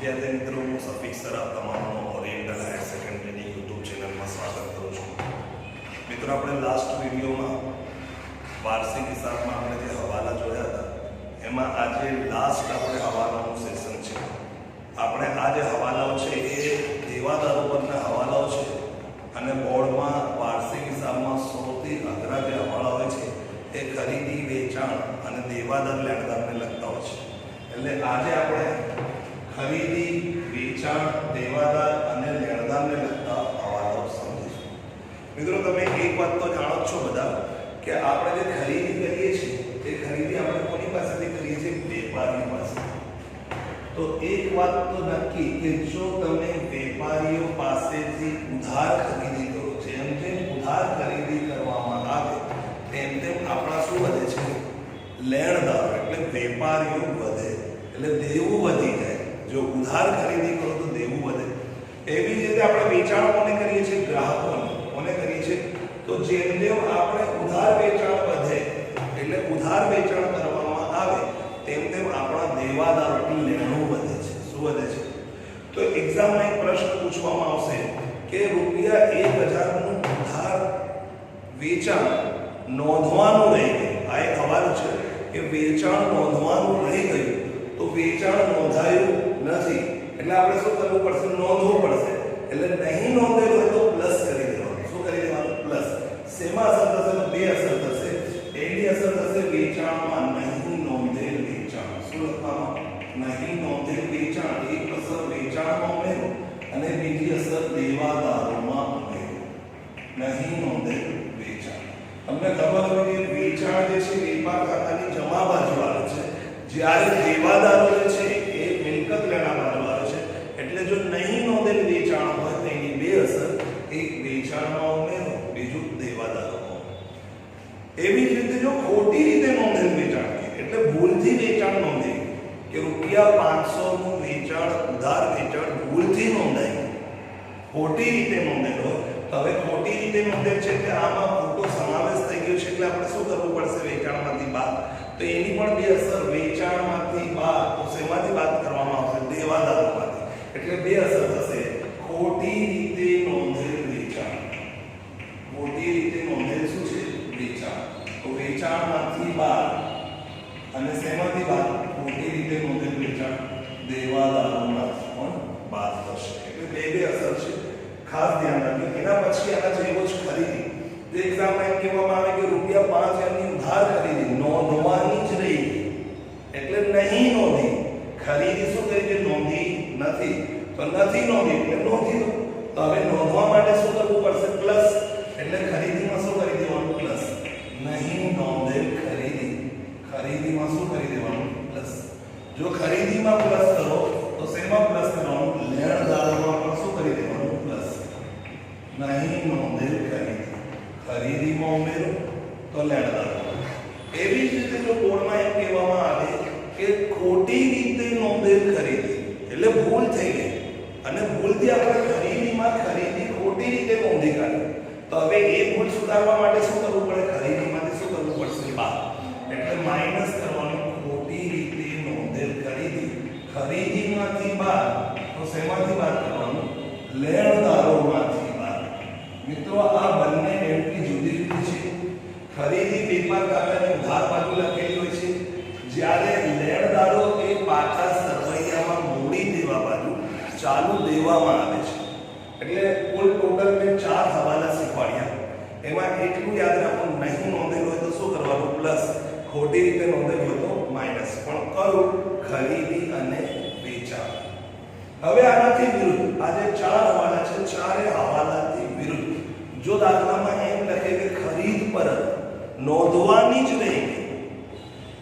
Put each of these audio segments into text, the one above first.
विद्यार्थी मित्रों हूँ सफीक सर आप તમામનો ઓરિએન્ટલ હાયર સેકન્ડરીની યુટ્યુબ ચેનલમાં સ્વાગત કરું છું। મિત્રો આપણે લાસ્ટ વિડીયોમાં વાર્ષિક હિસાબમાં આપણે જે હવાલા જોયા હતા એમાં આજે લાસ્ટ આપણે હવાલાનું સેશન છે। આપણે આ જે હવાલાઓ છે એ દેવાદારો પરના હવાલાઓ છે અને બોર્ડમાં વાર્ષિક હિસાબમાં સૌથી અઘરા જે હવાલા હોય છે એ ખરીદી વેચાણ અને દેવાદાર લેણદારને લગતા હોય છે। એટલે આજે આપણે ખરીદી વેચાણ દેવાદાર અને લેણદારને લગતા હવાલાઓ સમજીશું। મિત્રો તમે એક વાત તો જાણો છો બધા કે આપણે જે ખરીદી કરીએ છીએ એ ખરીદી આપણે કોની પાસેથી કરીએ છીએ? વેપારી પાસે। તો એક વાત તો નક્કી કે જો તમે વેપારીઓ પાસેથી ઉધાર ખરીદી કરો, જેમ જેમ ઉધાર ખરીદી કરવામાં આવે તેમ તેમ આપણા શું વધે છે? લેણદાર એટલે વેપારીઓ વધે, એટલે દેવું વધી જાય। જો ઉધાર ખરીદી કરો તો દેવું વધે। એવી જ રીતે આપણે વેચાણ કોને કરીએ છીએ? ગ્રાહકોને। કોને કરીએ છીએ? તો જેમ જેમ આપણે ઉધાર વેચાણ વધે એટલે ઉધાર વેચાણ કરવામાં આવે તેમ તેમ આપણા દેવાદાર લેણું વધે છે। શું વધે છે? તો એક્ઝામમાં એક પ્રશ્ન પૂછવામાં આવશે કે રૂપિયા 1000 નું ઉધાર વેચાણ નોંધવાનું રહી ગયું। આ એક સવાલ છે કે વેચાણ નોંધવાનું રહી ગયું તો વેચાણ નોંધાયું નથી એટલે આપણે શું કરવું પડશે? નોંધવું પડશે। એટલે નહીં નોંધેલું હોય તો પ્લસ કરી દેવાનું। શું કરી દેવાનું? પ્લસ। શેમાં અસર થશે? તો બે અસર થશે। પહેલી અસર થશે વેચાણમાં નહીં નોંધેલ વેચાણ। શું લખવામાં? નહીં નોંધેલ વેચાણ। એક અસર વેચાણમાં ઉમેરો અને બીજી અસર દેવાદારોમાં ઉમેરો। નહીં નોંધેલ વેચાણ। તમને ખબર હોય કે વેચાણ જે છે વેપાર ખાતાની જમા બાજુ આવે છે, જ્યારે દેવાદારો જે છે એ મિલકત લેણા બાજુ આવે છે। એટલે જો નહીં નોંધેલ વેચાણ હોય તો એની બે અસર, એક વેચાણમાં ઉમેરો, બીજું દેવાદારોમાં ઉમેરો। એવી જ રીતે જો ખોટી રીતે નોંધેલ વેચાણ એટલે ભૂલથી વેચાણ નોંધેલું કે રૂપિયા 500 નું વેચાણ ઉધાર વેચાણ ભૂલથી નોંધાયું, ખોટી રીતે નોંધેલો હોય તો હવે ખોટી રીતે નોંધેલ છે કે આમાં ખોટો સમાવેશ થઈ ગયો છે એટલે આપણે શું કરવું પડશે? વેચાણમાંથી બાદ। તો એની પણ બે અસર, વેચાણમાંથી બાદ તો શેમાંથી બાદ કરવામાં આવશે? દેવાદારોમાંથી। એટલે બે અસર થશે, ખોટી રીતે નોંધેલ વેચાણ, ખોટી રીતે નોંધેલ શું છે? વેચાણ। તો વેચાણમાંથી બાદ અને શેમાંથી બાદ? ખોટી રીતે નોંધેલ વેચાણ દેવાદારોમાંથી પણ બાદ થશે। એટલે બે બે અસર છે, ખાસ ધ્યાન રાખજો। એના પછી આના જેવો જ ખરીદી તો એક્ઝામમાં એમ કહેવામાં આવે કે રૂપિયા 5000 ની ઉધાર ખરીદી નોંધવાની જ રહી એટલે નહીં નોંધી। ખરીદી શું કરી છે? નોંધી નથી, તો નથી નોંધી એટલે નોંધી દો। તો હવે નોંધવા માટે શું કરવું પડશે? પ્લસ। એટલે ખરીદીમાં શું કરી દેવાનું? પ્લસ। નહીં નોંધેલ ખરીદી, ખરીદીમાં શું કરી દેવાનું? પ્લસ। જો ખરીદીમાં પ્લસ કરો તો શેમાં પ્લસ કરવાનું? લેણદારોમાં પણ શું કરી દેવાનું? પ્લસ। નહીં નોંધેલ ખરીદી, ખરીદીમાં ઉમેરો તો લેણદારોમાં। એવી જ રીતે જો બોર્ડમાં એમ કહેવામાં આવે કે ખોટી રીતે નોંધેલ ખરીદી એટલે ભૂલ થઈ ગઈ અને ભૂલથી આપણે ખરીદીમાં ખરીદી ખોટી રીતે નોંધી કાઢી તો હવે એ ભૂલ સુધારવા માટે શું કરવું પડે? ખરીદીમાંથી શું કરવું પડશે? બાદ। એટલે માઈનસ કરવાનું, ખોટી રીતે નોંધેલ ખરીદી ખરીદીમાંથી બાદ તો શેમાંથી બાદ કરવાનું? લેણદારોમાંથી બાદ। મિત્રો આ બંને એન્ટ્રી જુદી જુદી છે। ખરીદી વેપાર ખાતાની ઉધાર બાજુ લખેલી હોય છે, જ્યારે લેણદારો એ પાછા સરવૈયામાં મૂડી દેવા બાજુ ચાલુ દેવામાં આવે છે। એટલે કુલ ટોટલ મેં 4 હવાલા શીખવાડ્યા, એમાં એટલું યાદ રાખો નહીં નોંધેલું હોય તો શું કરવાનું? પ્લસ। ખોટી રીતે નોંધેલું હોય તો માઈનસ। પણ કયું? ખરીદી અને વેચાણ। હવે આનાથી વિરુદ્ધ આ જે 4 હવાલા છે, ચારે હવાલાથી વિરુદ્ધ જો દાખલામાં એમ લખે કે ખરીદ પરત નોંધવાની જ નહીં,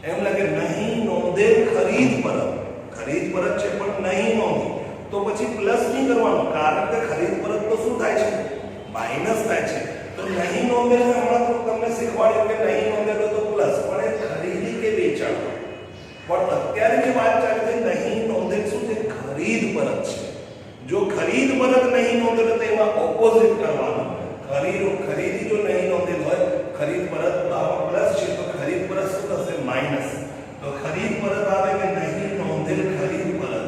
એમ લખે નહીં નોંધેલ ખરીદ પરત, ખરીદ પરત છે પણ નહીં નોંધી તો પછી પ્લસ નહીં કરવાનું, કારણ કે ખરીદ પરત તો શું થાય છે? માઈનસ થાય છે। તો નહીં નોંધેલ હમણાં તો તમને શીખવાડ્યું કે નહીં નોંધેલો તો પ્લસ, પણ એ ખરીદી કે વેચાણ? પણ અત્યારે જે વાત ચાલે છે નહીં નોંધેલ શું છે? ખરીદ પરત છે। જો ખરીદ પરત નહીં નોંધેલ તો એમાં ઓપોઝિટ કરવાનું, ખરીદી જો નહીં નોંધેલ હોય ખરીદ પરત તો આમાં પ્લસ છે તો ખરીદ પરત શું થશે? માઈનસ। તો ખરીદ પરત આવે કે નહીં નોંધેલ ખરીદ પરત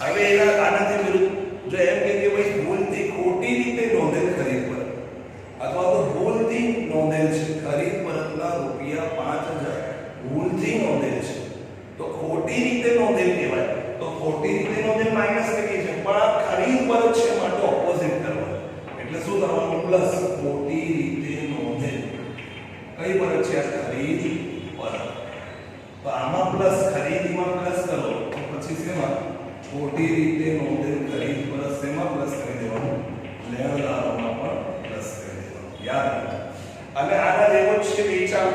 હવે આનાથી વિરુદ્ધ જો એમ કે ભાઈ ભૂલથી ખોટી રીતે નોંધેલ ખરીદ પરત અથવા તો ભૂલથી નોંધેલ છે ખરીદ પરતના રૂપિયા 5000 ભૂલથી નોંધેલ છે તો ખોટી રીતે નોંધેલ કહેવાય. તો ખોટી રીતે નોંધેલ માઈનસ લખી છે પણ આ ખરીદ પરત છે માટે ઓપોઝિટ કરવાનું એટલે શું કરવાનું પ્લસ ખોટી રીતે નોંધેલ કઈ પરત છે આ ખરીદ પરત. તો આમાં પ્લસ ખરીદીમાં પ્લસ કરો તો પછી શેમાં ખોટી રીતે નોંધેલ ખરીદ પરત શેમાં પ્લસ કરી દેવાનું લેણદારોમાં પણ પ્લસ કરી દેવાનું યાદ રાખો. અને આના જેવો છે વેચાણ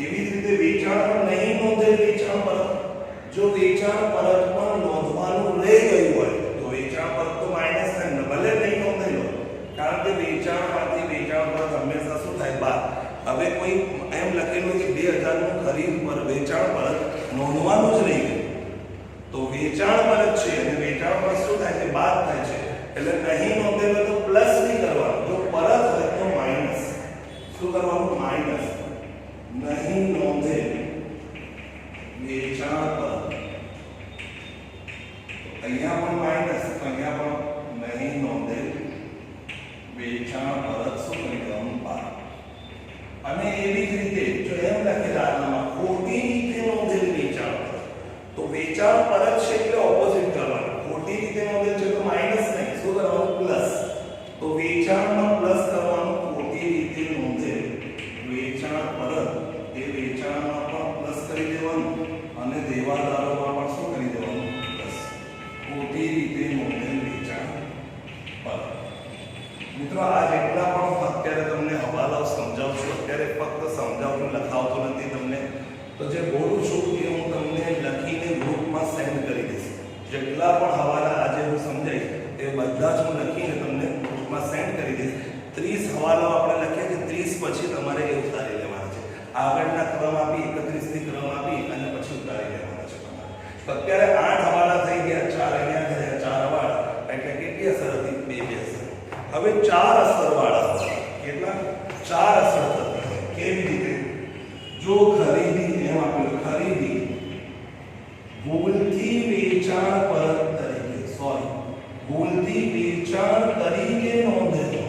એવી જ રીતે વેચાણ પણ નહીં નોંધેલ વેચાણ પરત જો વેચાણ પરત પણ નોંધવાનું રહી ગયું હોય તો વેચાણ પરત તો માઈનસ થાય ને ભલે નહીં નોંધેલો કારણ કે વેચાણમાંથી વેચાણ પરત હંમેશા શું થાય બાદ. હવે કોઈ એમ લખેલું કે 2000 નું ખરીદ પર વેચાણ પરત નોંધવાનું જ રહી ગયું તો વેચાણ પરત છે અને વેચાણ પરત શું થાય છે બાદ થાય છે એટલે નહીં નોંધેલો તો પ્લસ નહીં કરવાનું જો પરત હોય તો માઈનસ શું કરવાનું માઈનસ નહીં નોંધેલ વેચાણ પરત અહીંયા પણ માઈનસ અહીંયા પણ નહીં નોંધેલ વેચાણ પરત શું કરી દેવાનું બાદ. અને એવી જ રીતે જો એમ લખેલા આનામાં ખોટી રીતે નોંધેલ વેચાણ પરત તો વેચાણ પરત છે એટલે ઓપોઝિટ કરવાનું ખોટી રીતે નોંધેલ છે તો માઈનસ નહીં શું કરવાનું પ્લસ. તો વેચાણમાં પ્લસ કરવાનું ખોટી રીતે નોંધેલ વેચાણ પરત એ વેચાણમાં પણ પ્લસ કરી દેવાનું અને દેવાદારોમાં પણ શું કરી દેવાનું પ્લસ ખોટી રીતે નોંધેલ વેચાણ પરત. મિત્રો આ જેટલા પણ અત્યારે તમને હવાલાઓ સમજાવું છું અત્યારે ફક્ત સમજાવું લખાવતો નથી તમને તો જે બોલું છું એ હું તમને લખીને ગ્રુપમાં સેન્ડ કરી દઈશ. જેટલા પણ હવાલા આજે હું સમજાઈશ એ બધા જ હું લખીને તમને ગ્રુપમાં સેન્ડ કરી દઈશ. 30 હવાલાઓ આપણે લખ્યા છે 30 પછી તમારે એ ઉતારી લેવાના છે. આગળના ક્રમ આપી 31 થી ક્રમ આપી અને પછી ઉતારી લેવાના છે તમારે. તો અત્યારે 8 હવાલા થઈ ગયા 4 અહીંયા થયા 4 હવાલા એટલે કેટલી અસર હતી 2 અસર. હવે 4 અસર વાળા કેટલા 4 અસર થતી કેવી રીતે જો ખરીદી એમ આપેલું ખરીદી ભૂલથી વેચાણ પરત તરીકે ભૂલથી વેચાણ તરીકે નોંધેલો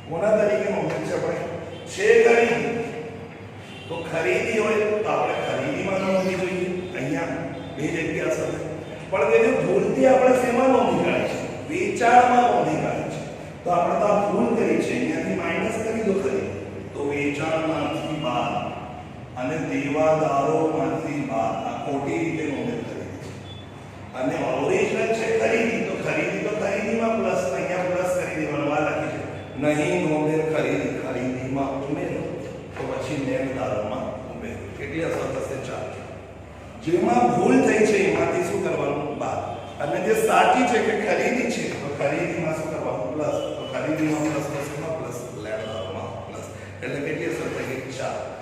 કોના તરીકે નોંધેલ છે આપણે છે ખરીદી તો ખરીદી હોય તો આપણે ખરીદીમાં નોંધવી જોઈએ અહીંયા બે જગ્યા અસર પણ કે ભૂલથી આપણે શેમાં નોંધી કાઢી છે વેચાણમાં નોંધી કાઢી છે તો આપણે તો આ ભૂલ કરી છે અહીંયાથી માઈનસ કરી દો ખરી તો વેચાણમાંથી બાદ અને દેવાદારોમાંથી બાદ આ ખોટી રીતે નોંધેલ કરી છે. અને ઓરિજિનલ છે ખરીદી તો ખરીદીમાં પ્લસ અહીંયા પ્લસ કરી દેવાનું આ લખી છે નહીં નોંધેલ ખરીદી ખરીદીમાં ઉમેરો તો પછી લેણદારોમાં ઉમેરો કેટલી અસર થશે 4. જેમાં ભૂલ થઈ છે એમાંથી શું કરવાનું બાદ અને જે સાચી છે કે ખરીદી છે તો ખરીદીમાં શું કરવાનું પ્લસ તો ખરીદીમાં પ્લસ પ્લસમાં પ્લસ લેણદારોમાં પ્લસ એટલે કેટલી અસર થઈ ગઈ 4.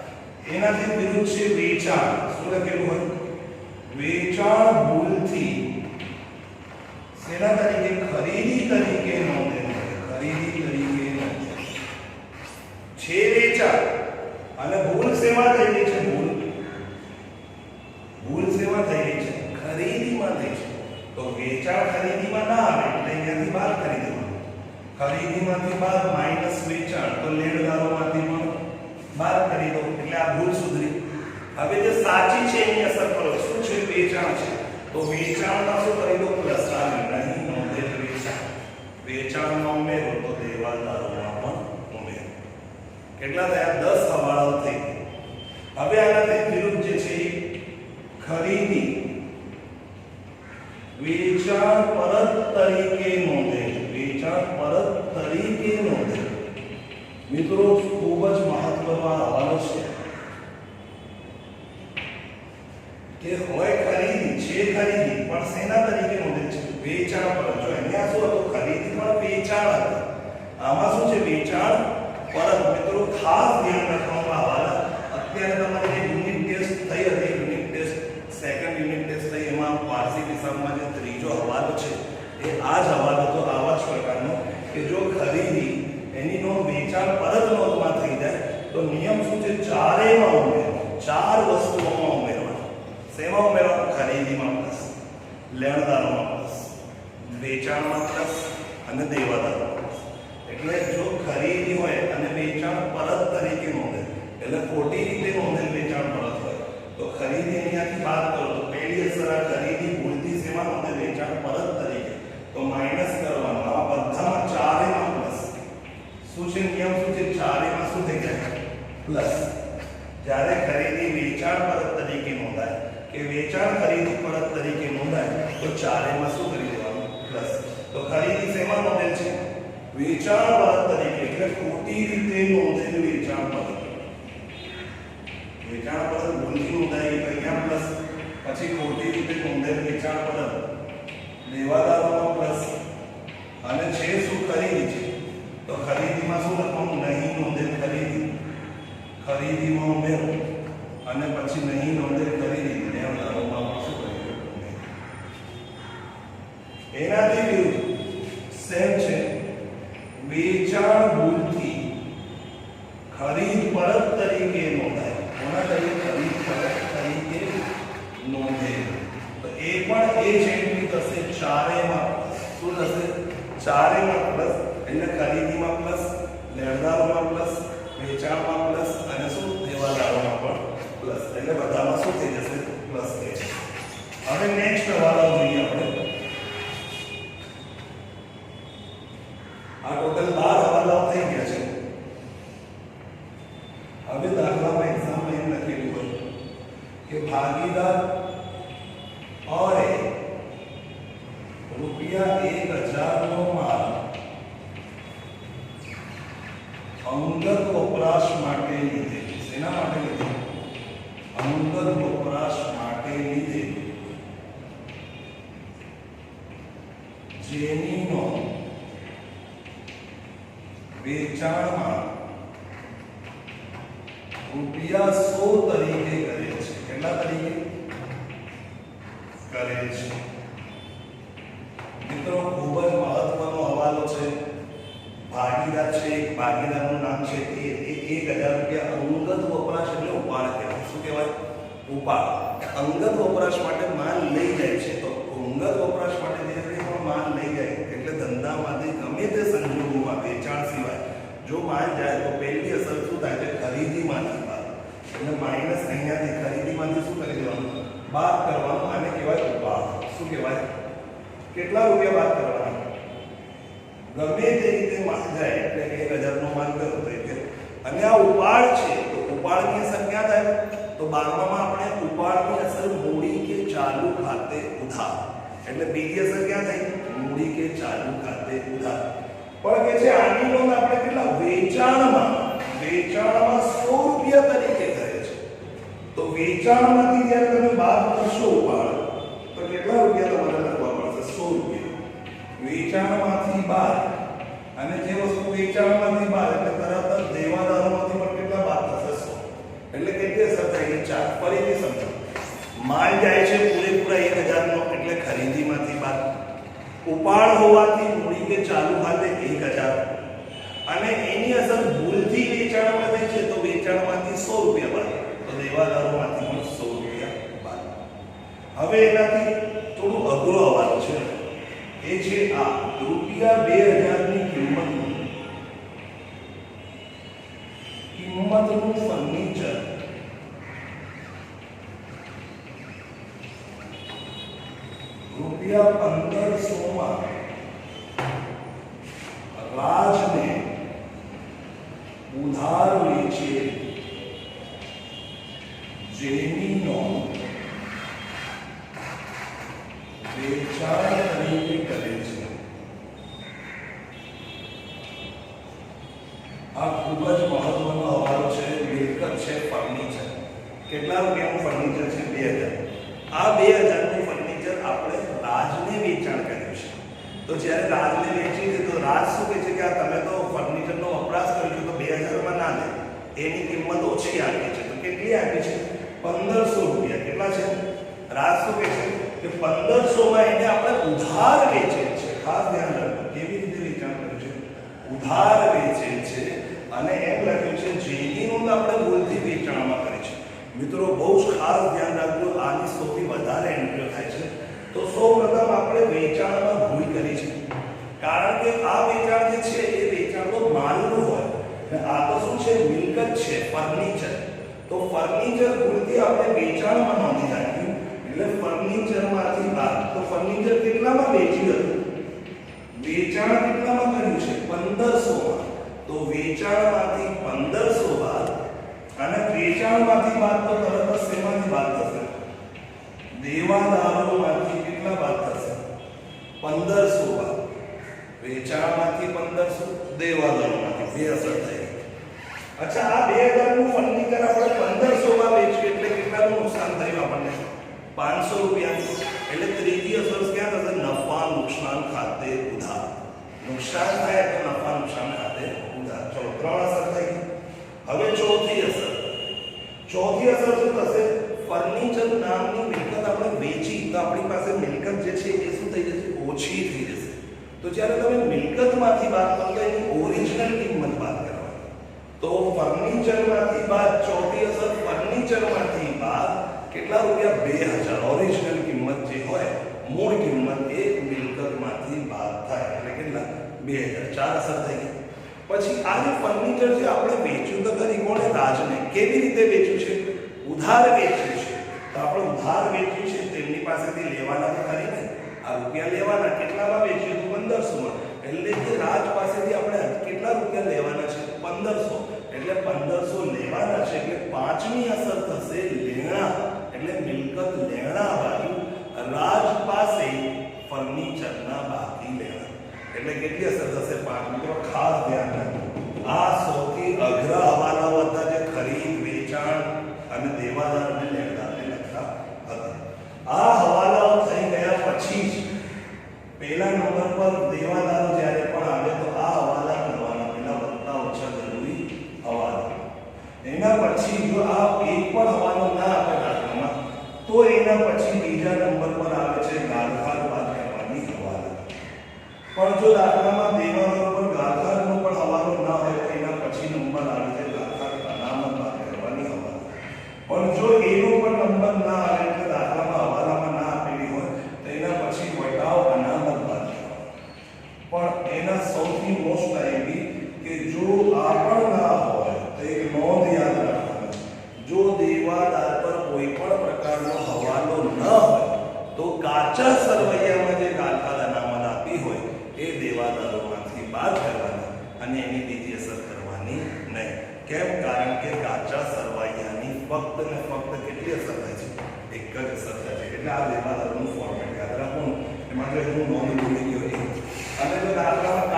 એનાથી વિરુદ્ધ છે વેચાણ શું લખેલું હોય વેચાણ ભૂલથી શેના તરીકે ખરીદી તરીકે નોંધેલ ખરીદી તરીકે નોંધેલ છે વેચાણ અને ભૂલ શેમાં થઈ ગઈ છે ભૂલ શેમાં થઈ ગઈ છે ખરીદીમાં થઈ છે તો વેચાણ ખરીદીમાં ના આવે એટલે અહીંયાથી બહાર કરી દેવાનું ખરીદીમાંથી બાદ માઈનસ વેચાણ તો લેણદારોમાંથી પણ બહાર કરી દો એટલે આ ભૂલ સુધરી. હવે જે સાચી છે એની અસર કરો શું છે વેચાણ છે તો વેચાણમાં શું કરી દો પ્લસ આવે નહીં નોંધેલ વેચાણમાં ઉમેરો તો દેવાદારોમાં પણ ઉમેરો કેટલા થયા 10 હવાલાઓ થઈ. હવે આનાથી વિરુદ્ધ જે છે ખરીદી વેચાણ પરત તરીકે નોંધેલ મિત્રો ખૂબ જ મહત્વનો આ હવાલો છે કે હોય ખરીદી છે ખરીદી પણ શેના તરીકે નોંધેલ છે વેચાણ પરત. જો અહીંયા શું હતું ખરીદી પણ વેચાણ હતું આમાં શું છે વેચાણ પરત. મિત્રો ખાસ ધ્યાન રાખવાનું હવાલા અત્યારે તમારે જે યુનિટ ટેસ્ટ થઈ હતી unit test second unit test થઈ એમાં વાર્ષિક હિસાબમાં જે ત્રીજો હવાલો છે એ આ જ હવાલો તો આવા જ પ્રકારનો કે જો ખરીદી એની નોંધ વેચાણ પરત નોંધમાં થઈ જાય તો નિયમ શું છે ચારેયમાં ઉમેરવાનો 4 વસ્તુઓમાં ઉમેરવાનો. શેમાં ઉમેરવાનું? ખરીદીમાં પ્લસ, લેણદારોમાં પ્લસ, વેચાણમાં પ્લસ અને દેવાદારોમાં પ્લસ. એટલે જો ખરીદી હોય અને વેચાણ પરત તરીકે નોંધે, એટલે ખોટી રીતે નોંધેલ વેચાણ પરત હોય તો ખરીદી અહીંયાથી બાદ કરો તો પહેલી અસર આ ખરીદી ભૂલથી શેમાં નોંધે? વેચાણ પરત તરીકે. તો માઈનસ કરવાનું. આ બધામાં ચારેયમાં પ્લસ. શું છે નિયમ? શું છે? ચારેયમાં શું થઈ જાય? પ્લસ. જ્યારે ખરીદી વેચાણ પરત તરીકે નોંધાય કે વેચાણ ખરીદી પરત તરીકે નોંધાય તો ચારેયમાં શું કરી દેવાનું? પ્લસ. તો ખરીદી શેમાં નોંધેલ છે? વેચાણ પરત તરીકે. એટલે ખોટી રીતે નોંધેલ વેચાણ પરત. વેચાણ પરત ભૂલથી નોંધાય તો અહીંયા પ્લસ. પછી ખોટી રીતે નોંધેલ વેચાણ પરત દેવાદારોમાં પ્લસ. અને છે શું? ખરીદી છે તો ખરીદીમાં શું લખવાનું? નહીં નોંધેલ ખરીદી. ખરીદીમાં ઉમેરો અને પછી નહીં નોંધેલ ખરીદી લેણદારોમાં શું કરીએ? એનાથી વિરુદ્ધ સેમ છે વેચાણ ભૂલથી ખરીદ પરત તરીકે નોંધાય. કોના તરીકે? ખરીદ પરત તરીકે નોંધે તો એ પણ એ જ એન્ટ્રી થશે ચારેયમાં. શું થશે? ચારેયમાં પ્લસ. એટલે ખરીદીમાં પ્લસ, લેણદારોમાં પ્લસ, વેચાણમાં પ્લસ અને શું? દેવાદારોમાં પણ પ્લસ. એટલે બધામાં શું થઈ જશે? પ્લસ થઈ જશે. હવે નેક્સ્ટ હવાલો જોઈએ આપણે. આ ટોટલ 12 હવાલાઓ થઈ ગયા છે. હવે દાખલામાં એક્ઝામ્પલ એમ લખેલું હોય કે ભાગીદાર ઓરે ₹1000 નો માલ અંગત વપરાશ માટે લીધે. શેના માટે લીધે? અંગત વપરાશ માટે લીધે. જેની નોંધ વેચાણમાં ₹100 તરીકે કરે છે. કેટલા તરીકે કરે છે? મિત્રો ખૂબ જ મહત્વનો હવાલો છે. ભાગીદાર છે, ભાગીદારનું નામ છે એ ₹1000 અંગત વપરાશ એટલે ઉપાડ કહેવાય. શું કહેવાય? ઉપાડ. અંગત વપરાશ માટે માલ લઈ જાય છે તો અંગત વપરાશ માટે જ્યારે પણ માલ લઈ જાય એટલે ધંધામાંથી ગમે તે સંજોગોમાં વેચાણ સિવાય જો માલ જાય તો પહેલી અસર શું થાય છે? ખરીદીમાંથી બાદ. એટલે માઈનસ અહીંયાથી ખરીદીમાંથી શું કરી દેવાનું? બાદ કરવાનું. આને કહેવાય ઉપાડ. શું કહેવાય? કેટલા રૂપિયા બાદ કરવાના? ગમે તે રીતે માલ જાય એટલે 1000 નો માલ ગયો તો એટલે. અને આ ઉપાડ છે તો ઉપાડની અસર ક્યાં થાય? તો 12માં આપણે ઉપાડની અસર મૂડી કે ચાલુ ખાતે ઉધાર. એટલે બીજી અસર ક્યાં થઈ? મૂડી કે ચાલુ ખાતે ઉધાર. પણ કે છે આની નોંધ આપણે કેટલા? વેચાણમાં ₹100 તરીકે કરે છે. તો વેચાણમાંથી જ્યારે તમે બાદ કરશો ઉપાડ તો કેટલા રૂપિયા તમારે લખવા પડશે? ₹100. વેચાણમાંથી બાદ અને જે વસ્તુ વેચાણમાંથી બાદ એટલે તરત જ દેવાદારોમાંથી પણ કેટલા બાદ થશે? 100. એટલે કેટલી અસર થાય? 4. ફરીથી સમજો. માલ જાય છે પૂરેપૂરા 1000 નો એટલે ખરીદીમાંથી બાદ. ઉપાડ હોવાથી મૂડી કે ચાલુ ખાતે 1000 અને એની અસર ભૂલથી વેચાણમાં થઈ છે તો વેચાણમાંથી ₹100 બાદ. તો દેવાદારોમાંથી પણ ₹100 બાદ. હવે એનાથી થોડું અઘરો હવાલો છે. એ છે આ ₹2000 ની કિંમતનું ફર્નિચર ₹1500 માં રાજને ઉધાર વેચે જેની નોંધ વેચાણ તરીકે કરે છે. આ ખૂબ જ મહત્વનો હવાલો છે. મિલકત છે ફર્નિચર. કેટલા રૂપિયાનું ફર્નિચર છે? 2000. આ 2000 નું ફર્નિચર આપણે રાજને વેચાણ કર્યું છે. તો જ્યારે રાજને વેચી છે તો રાજ શું કહે છે કે આ તમે તો ફર્નિચરનો વપરાશ કર્યો તો 2000 માં ના લે. એની કિંમત ઓછી આપી છે. તો કેટલી આપી છે? ₹1500. કેટલા છે? રાજ શું કહે છે કે 1500 માં એને આપણે ઉધાર વેચે છે. ખાસ ધ્યાન રાખો કેવી રીતે વેચાણ કર્યું છે? ઉધાર વેચે છે અને એમ લખ્યું છે જેની નોંધ આપણે ભૂલથી વેચાણમાં કરી છે. મિત્રો બહુ જ ખાસ ધ્યાન રાખજો, આની સૌથી વધારે એન્ટ્રીઓ થાય છે. તો સૌપ્રથમ આપણે વેચાણમાં ભૂલ કરી છે, કારણ કે આ વેચાણ જે છે એ વેચાણ તો માલનું હોય અને આ તો શું છે, મિલકત છે, ફર્નિચર. તો ફર્નિચર ભૂલથી આપણે વેચાણમાં નોંધી નાખ્યું, એટલે ફર્નિચરમાંથી બાદ. તો ફર્નિચર કેટલામાં વેચ્યું હતું? વેચાણ કેટલામાં કર્યું છે? 1500 માં. તો વેચાણમાંથી 1500 બાદ, અને વેચાણમાંથી બાદ તો તરત જ શેમાંથી બાદ થશે? દેવાદારોમાંથી કેટલા બાદ થશે? 1500 બાદ. વેચાણમાંથી 1500, દેવાદારોમાંથી બે અસર થઈ. અચ્છા, આ 2000 નું ફર્નિચર આપણે 1500 માં વેચ્યું એટલે કેટલાનું નુકસાન થયું આપણને? 500 રૂપિયા. એટલે ત્રીજી અસર ક્યાં થશે? નફા નુકસાન ખાતે ઉધાર. નુકસાન થાય તો નફા નુકસાન ખાતે ઉધાર. ચલો, 3 અસર થઈ. હવે ચોથી અસર. ચોથી અસર શું થશે? ફર્નિચર નામની મિલકત આપણે વેચી તો આપણી પાસે મિલકત જે છે એ શું થઈ જશે? ઓછી થઈ જશે. તો જ્યારે તમે મિલકતમાંથી બાદ કરો તો એની ઓરિજિનલ કિંમત બાદ કરવાની. તો ફર્નિચરમાંથી બાદ ચોથી અસર, ફર્નિચરમાંથી બાદ કેટલા રૂપિયા? 2000. ઓરિજિનલ કિંમત જે હોય, મૂળ કિંમત, એ મિલકતમાંથી બાદ થાય એટલે કેટલા? 2000. 4 અસર થઈ ગઈ. પછી આ જે ફર્નિચર છે આપણે વેચ્યું તો ખરી, કોણે? રાજને. કેવી રીતે વેચ્યું છે? ઉધાર વેચ્યું છે. તો આપણે ઉધાર વેચ્યું છે, તેમની પાસેથી લેવાના તો ખરી ને, આ રૂપિયા લેવાના. કેટલામાં વેચ્યું? 1500 માં. એટલે કે રાજ પાસેથી આપણે કેટલા રૂપિયા લેવાના છે? 1500. એટલે 1500 લેવાના છે. એટલે પાંચમી અસર થશે લેણા. એટલે મિલકત લેણા બાજુ રાજ પાસે ફર્નિચરના બાકી લેણા. એટલે કેટલી અસર થશે? 5. મિત્રો ખાસ ધ્યાન રાખજો, આ સૌથી અઘરા હવાલાઓ હતા જે ખરીદ, વેચાણ અને દેવાદાર અને લેણદારને લગતા હતા. આ હવાલાઓ થઈ ગયા પછી જ પહેલા નંબર પર દેવાદારો જ્યારે પણ આવે તો આ હવાલા કરવાના, પેલા વત્તા ઓછા જરૂરી હવાલા. એના પછી જો આ એક પણ હવાલો ના આપે દાખલામાં, તો એના પછી બીજા નંબર પર આવે છે ગાળખાર બાદ કરવાની હવાલા. પણ જો દાખલામાં દેવાદારો પર ગાળખારનો પણ હવાલો ના હોય તો એના પછી નંબર આવે છે ગાળખાર અનામત બાદ કરવાની હવાલા. પણ જો એનો પણ નંબર ના આવે એટલે દાખલામાં હવાલામાં ના આપેલી હોય તો એના પછી વટાવ અનામત બાદ કરવાનો. પણ એના સૌથી મોસ્ટ આઈવી કે જો આ પણ ના હોય તો એક નોંધ યાદ રાખવાની, જો દેવાદાર પર કોઈ પણ પ્રકારનો હવાલો ન હોય તો કાચા સરવૈયામાં જે ગાળખાર અનામત આપી હોય એ દેવાદારોમાંથી બાદ કરવાની અને એની બીજી અસર કરવાની નહીં. કેમ? કારણ કે કાચા સરવૈયાની ફક્ત ને ફક્ત કેટલી અસર થાય છે? એક જ અસર થાય છે. એટલે આ દેવાદારોનું ફોર્મેટ યાદ રાખવાનું. એમાં જો હું નોંધ ભૂલી ગયો અને જો દાખલામાં